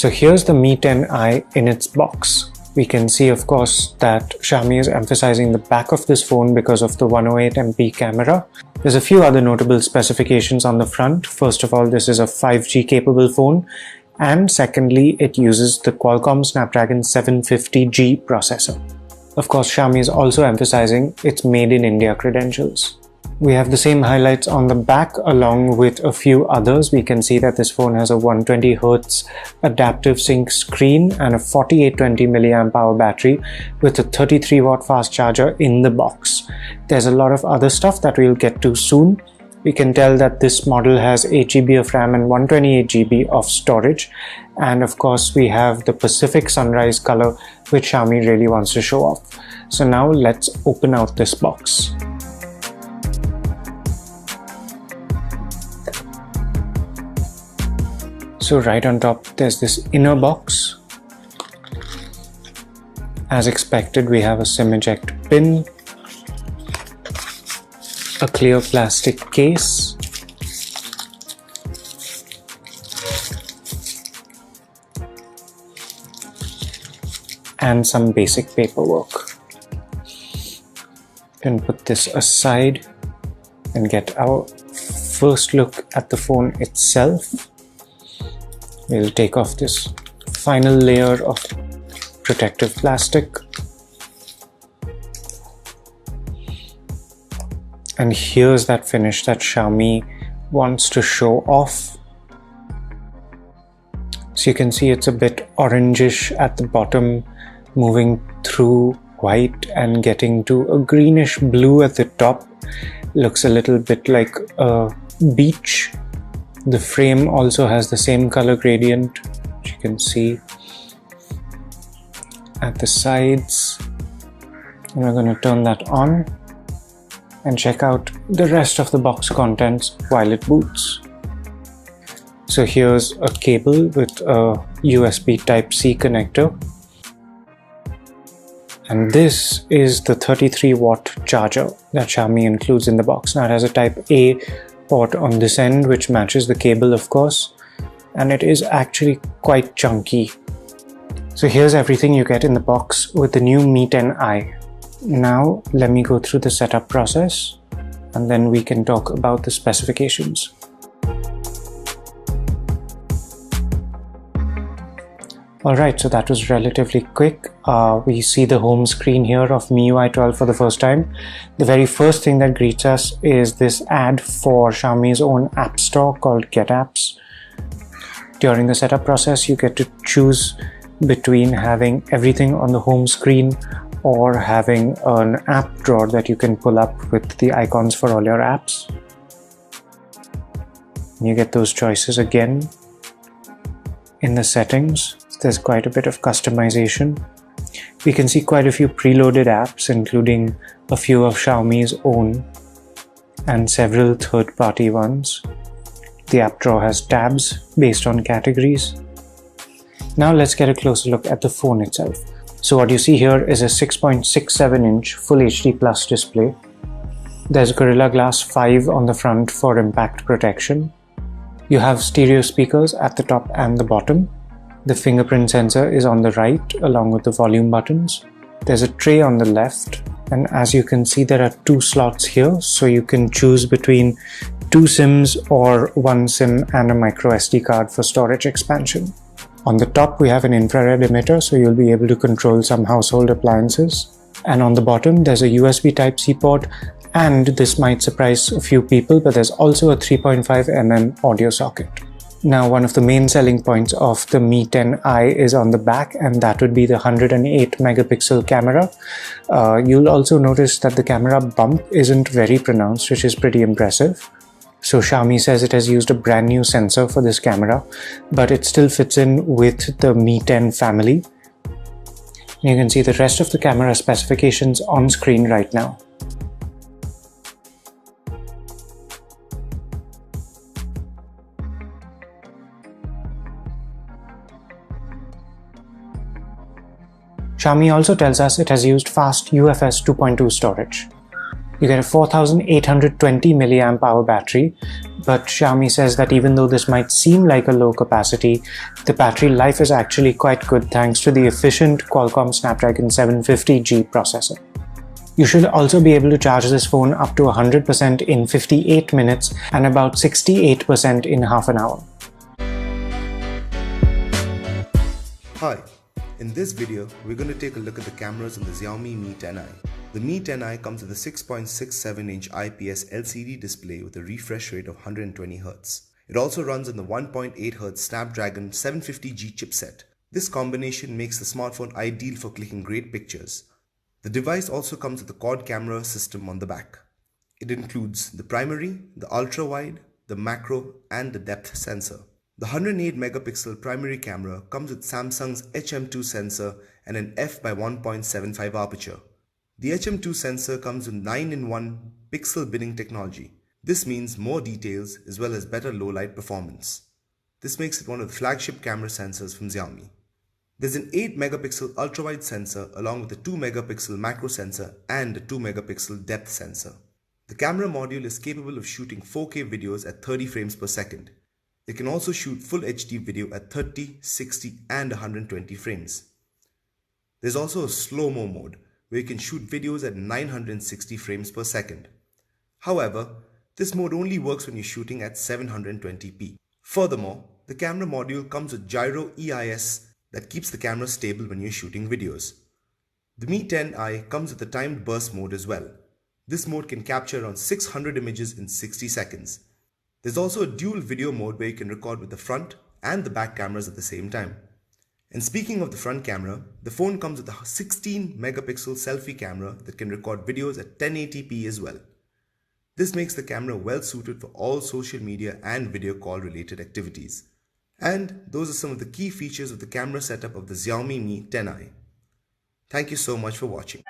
So here's the Mi 10i in its box. We can see, of course, that Xiaomi is emphasizing the back of this phone because of the 108MP camera. There's a few other notable specifications on the front. First of all, this is a 5G capable phone. And secondly, it uses the Qualcomm Snapdragon 750G processor. Of course, Xiaomi is also emphasizing its made in India credentials. We have the same highlights on the back along with a few others. We can see that this phone has a 120Hz adaptive sync screen and a 4820 mAh battery with a 33-watt fast charger in the box. There's a lot of other stuff that we'll get to soon. We can tell that this model has 8GB of RAM and 128GB of storage. And of course, we have the Pacific Sunrise color, which Xiaomi really wants to show off. So now let's open out this box. So right on top, there's this inner box. As expected, we have a SIM eject pin, a clear plastic case, and some basic paperwork. Then put this aside and get our first look at the phone itself. We'll take off this final layer of protective plastic. And here's that finish that Xiaomi wants to show off. So you can see it's a bit orangish at the bottom, moving through white and getting to a greenish blue at the top. Looks a little bit like a beach. The frame also has the same color gradient, which you can see at the sides. And we're going to turn that on and check out the rest of the box contents while it boots. So here's a cable with a USB Type-C connector. And this is the 33-watt charger that Xiaomi includes in the box. Now it has a Type-A port on this end, which matches the cable, of course, and it is actually quite chunky. So here's everything you get in the box with the new Mi 10i. Now let me go through the setup process and then we can talk about the specifications. Alright, so that was relatively quick. We see the home screen here of MIUI 12 for the first time. The very first thing that greets us is this ad for Xiaomi's own app store called Get Apps. During the setup process, you get to choose between having everything on the home screen or having an app drawer that you can pull up with the icons for all your apps. You get those choices again in the settings. There's quite a bit of customization. We can see quite a few preloaded apps, including a few of Xiaomi's own and several third-party ones. The app drawer has tabs based on categories. Now let's get a closer look at the phone itself. So what you see here is a 6.67-inch Full HD Plus display. There's Gorilla Glass 5 on the front for impact protection. You have stereo speakers at the top and the bottom. The fingerprint sensor is on the right along with the volume buttons. There's a tray on the left, and as you can see there are two slots here, so you can choose between 2 SIMs or 1 SIM and a micro SD card for storage expansion. On the top we have an infrared emitter, so you'll be able to control some household appliances. And on the bottom there's a USB Type-C port, and this might surprise a few people, but there's also a 3.5mm audio socket. Now, one of the main selling points of the Mi 10i is on the back, and that would be the 108 megapixel camera. You'll also notice that the camera bump isn't very pronounced, which is pretty impressive. So Xiaomi says it has used a brand new sensor for this camera, but it still fits in with the Mi 10 family. You can see the rest of the camera specifications on screen right now. Xiaomi also tells us it has used fast UFS 2.2 storage. You get a 4820 milliamp hour battery, but Xiaomi says that even though this might seem like a low capacity, the battery life is actually quite good thanks to the efficient Qualcomm Snapdragon 750G processor. You should also be able to charge this phone up to 100% in 58 minutes and about 68% in half an hour. Hi, in this video, we're going to take a look at the cameras on the Xiaomi Mi 10i. The Mi 10i comes with a 6.67-inch IPS LCD display with a refresh rate of 120Hz. It also runs on the 1.8Hz Snapdragon 750G chipset. This combination makes the smartphone ideal for clicking great pictures. The device also comes with a quad camera system on the back. It includes the primary, the ultra-wide, the macro, and the depth sensor. The 108 megapixel primary camera comes with Samsung's HM2 sensor and an f/1.75 aperture. The HM2 sensor comes with 9-in-1 pixel binning technology. This means more details as well as better low-light performance. This makes it one of the flagship camera sensors from Xiaomi. There's an 8 megapixel ultra-wide sensor along with a 2 megapixel macro sensor and a 2 megapixel depth sensor. The camera module is capable of shooting 4K videos at 30 frames per second. It can also shoot Full HD video at 30, 60 and 120 frames. There's also a slow-mo mode where you can shoot videos at 960 frames per second. However, this mode only works when you're shooting at 720p. Furthermore, the camera module comes with gyro EIS that keeps the camera stable when you're shooting videos. The Mi 10i comes with a timed burst mode as well. This mode can capture around 600 images in 60 seconds. There's also a dual video mode where you can record with the front and the back cameras at the same time. And speaking of the front camera, the phone comes with a 16 megapixel selfie camera that can record videos at 1080p as well. This makes the camera well suited for all social media and video call related activities. And those are some of the key features of the camera setup of the Xiaomi Mi 10i. Thank you so much for watching.